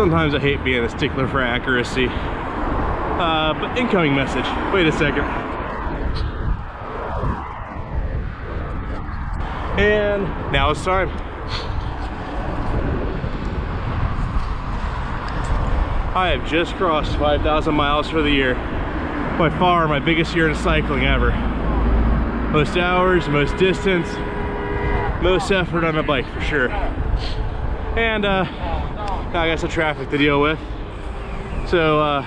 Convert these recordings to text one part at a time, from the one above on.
Sometimes I hate being a stickler for accuracy. But incoming message. Wait a second. And now it's time. I have just crossed 5,000 miles for the year. By far my biggest year in cycling ever. Most hours, most distance, most effort on a bike for sure. And I got some traffic to deal with. So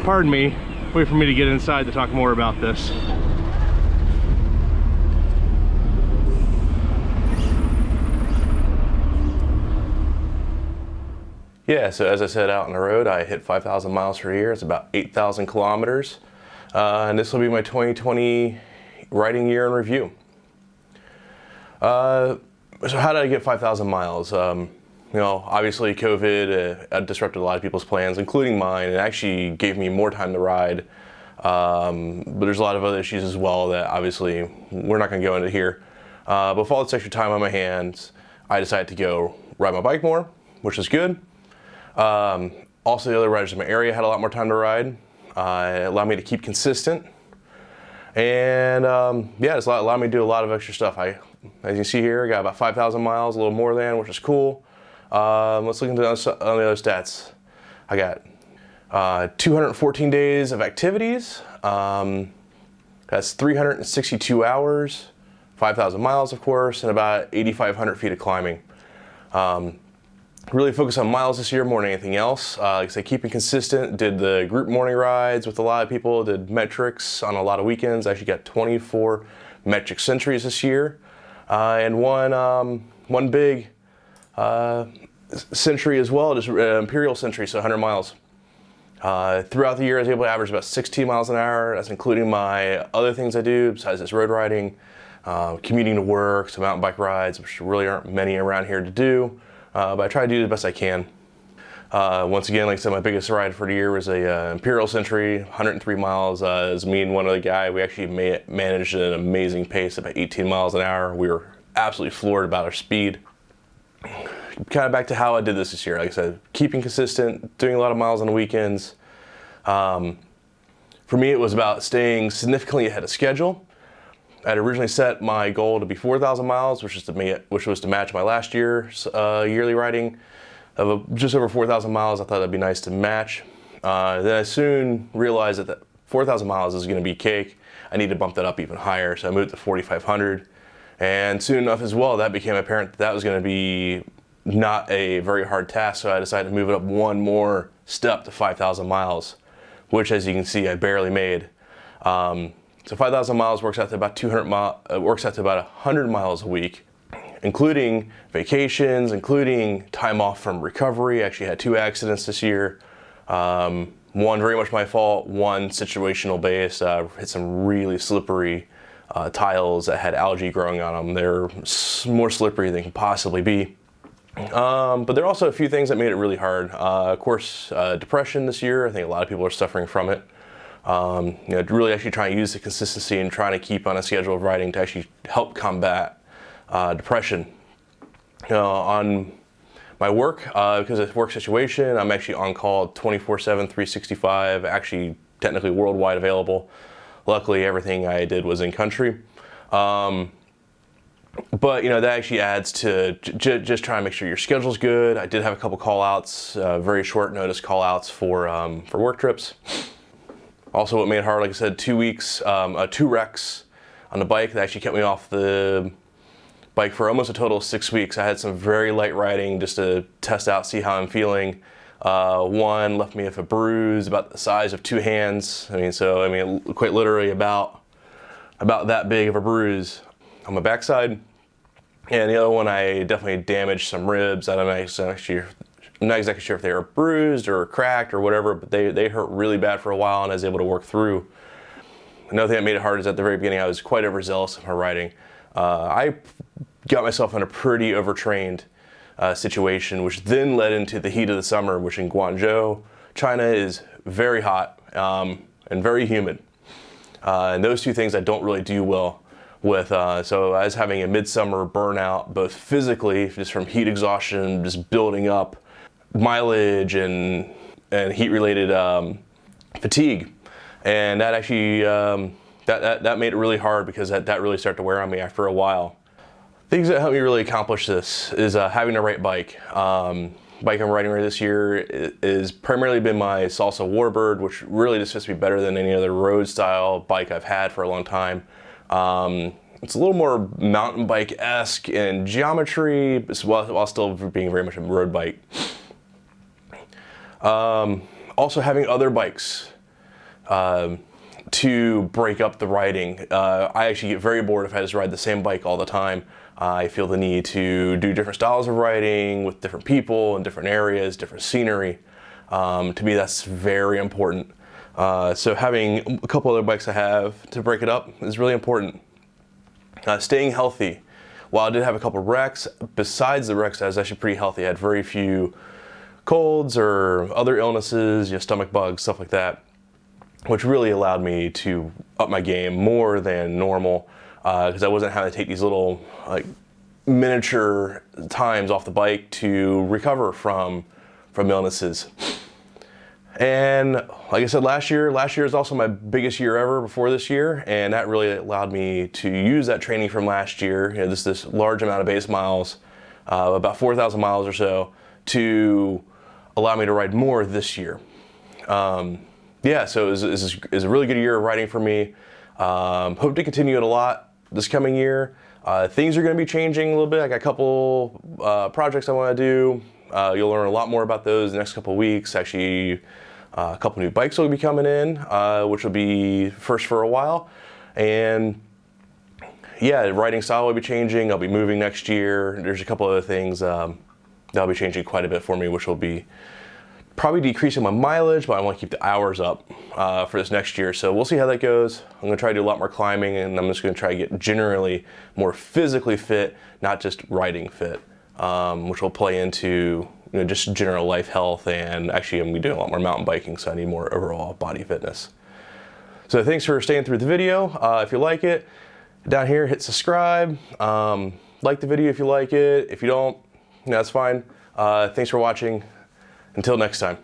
pardon me, wait for me to get inside to talk more about this. Yeah, so as I said, out on the road, I hit 5,000 miles per year. It's about 8,000 kilometers. And this will be my 2020 riding year in review. So how did I get 5,000 miles? You know, obviously COVID disrupted a lot of people's plans, including mine. It actually gave me more time to ride. But there's a lot of other issues as well that obviously we're not gonna go into here. But with all this extra time on my hands, I decided to go ride my bike more, which is good. Also, the other riders in my area had a lot more time to ride. It allowed me to keep consistent. And yeah, it's allowed me to do a lot of extra stuff. As you see here, I got about 5,000 miles, a little more than, which is cool. Let's look into the other stats. I got 214 days of activities. That's 362 hours, 5,000 miles, of course, and about 8,500 feet of climbing. Really focused on miles this year more than anything else. Like I said, keeping consistent, did the group morning rides with a lot of people, did metrics on a lot of weekends. I actually got 24 metric centuries this year. And one big century as well, just imperial century, so 100 miles. Throughout the year, I was able to average about 16 miles an hour. That's including my other things I do besides this road riding, commuting to work, some mountain bike rides, which really aren't many around here to do. But I try to do the best I can. Once again, like I said, my biggest ride for the year was a Imperial Century, 103 miles. It was me and one other guy. We actually managed an amazing pace, about 18 miles an hour. We were absolutely floored about our speed. Kind of back to how I did this year. Like I said, keeping consistent, doing a lot of miles on the weekends. For me, it was about staying significantly ahead of schedule. I'd originally set my goal to be 4,000 miles, which was to match my last year's yearly riding of just over 4,000 miles. I thought that'd be nice to match. Then I soon realized that 4,000 miles is going to be cake. I need to bump that up even higher, so I moved to 4,500. And soon enough as well, that became apparent that was going to be not a very hard task, so I decided to move it up one more step to 5,000 miles, which, as you can see, I barely made. So 5,000 miles works out to about 100 miles a week, including vacations, including time off from recovery. I actually had 2 accidents this year. One very much my fault, one situational based. Hit some really slippery tiles that had algae growing on them. They're more slippery than they can possibly be. But there are also a few things that made it really hard. Of course, depression this year. I think a lot of people are suffering from it. You know, really actually trying to use the consistency and trying to keep on a schedule of riding to actually help combat depression. On my work, because of the work situation, I'm actually on call 24/7, 365, actually technically worldwide available. Luckily, everything I did was in country. But you know, that actually adds to just trying to make sure your schedule's good. I did have a couple call outs, very short notice call outs for work trips. Also, what made it hard, like I said, 2 weeks, 2 wrecks on the bike that actually kept me off the bike for almost a total of 6 weeks. I had some very light riding just to test out, see how I'm feeling. One left me with a bruise about the size of 2 hands. I mean, quite literally about that big of a bruise on my backside. And the other one, I definitely damaged some ribs. I'm not exactly sure if they were bruised or cracked or whatever, but they hurt really bad for a while, and I was able to work through. Another thing that made it hard is at the very beginning, I was quite overzealous in my riding. I got myself in a pretty overtrained situation, which then led into the heat of the summer, which in Guangzhou, China, is very hot and very humid. And those two things I don't really do well with. So I was having a midsummer burnout, both physically, just from heat exhaustion, just building up, mileage and heat-related fatigue, and that actually that made it really hard because that really started to wear on me after a while. Things that helped me really accomplish this is having the right bike. Bike I'm riding right this year is primarily been my Salsa Warbird, which really just fits me better than any other road style bike I've had for a long time. It's a little more mountain bike-esque in geometry, while still being very much a road bike. Also having other bikes to break up the riding. I actually get very bored if I just ride the same bike all the time. I feel the need to do different styles of riding with different people in different areas, different scenery. To me, that's very important. So having a couple other bikes I have to break it up is really important. Staying healthy. While I did have a couple wrecks, besides the wrecks, I was actually pretty healthy. I had very few colds or other illnesses, stomach bugs, stuff like that, which really allowed me to up my game more than normal, because I wasn't having to take these little miniature times off the bike to recover from illnesses. And like I said, last year is also my biggest year ever before this year, and that really allowed me to use that training from last year, this large amount of base miles, about 4,000 miles or so, to allow me to ride more this year. Yeah, so it was a really good year of riding for me. Hope to continue it a lot this coming year. Things are going to be changing a little bit. I got a couple projects I want to do. You'll learn a lot more about those in the next couple of weeks. Actually, a couple new bikes will be coming in, which will be first for a while. And yeah, riding style will be changing. I'll be moving next year. There's a couple other things that'll be changing quite a bit for me, which will be probably decreasing my mileage, but I want to keep the hours up for this next year. So we'll see how that goes. I'm going to try to do a lot more climbing, and I'm just going to try to get generally more physically fit, not just riding fit, which will play into just general life health. And actually, I'm going to be doing a lot more mountain biking, so I need more overall body fitness. So thanks for staying through the video. If you like it, down here, hit subscribe. Like the video if you like it. If you don't, that's fine. Thanks for watching. Until next time.